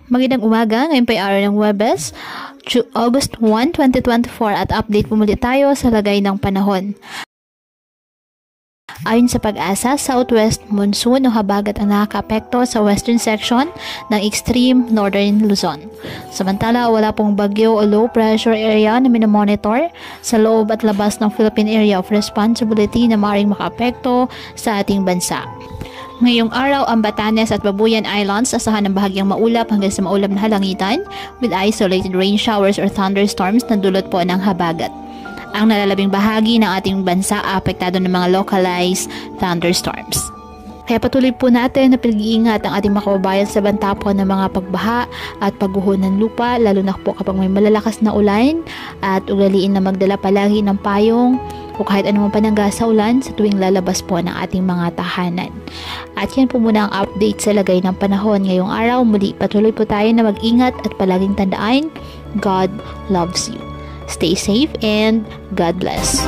Magandang umaga, ngayon pa ay araw ng Huwebes, August 1, 2024 at update po muli tayo sa lagay ng panahon. Ayon sa Pag-asa, southwest monsoon o habagat ang nakakaapekto sa western section ng extreme northern Luzon. Samantala, wala pong bagyo o low pressure area na minomonitor sa loob at labas ng Philippine Area of Responsibility na maaaring makaapekto sa ating bansa. Ngayong araw, ang Batanes at Babuyan Islands asahan ng bahagyang maulap hanggang sa maulap na halangitan with isolated rain showers or thunderstorms na dulot po ng habagat. Ang nalalabing bahagi ng ating bansa apektado ng mga localized thunderstorms. Kaya patuloy po natin na pinag-iingat ang ating mga kababayan sa banta po ng mga pagbaha at pagguho ng lupa, lalo na po kapag may malalakas na ulan, at ugaliin na magdala palagi ng payong o kahit anumang panangga sa ulan sa tuwing lalabas po ng ating mga tahanan. At yan po muna ang update sa lagay ng panahon ngayong araw. Muli patuloy po tayo na mag-ingat at palaging tandaan, God loves you. Stay safe and God bless.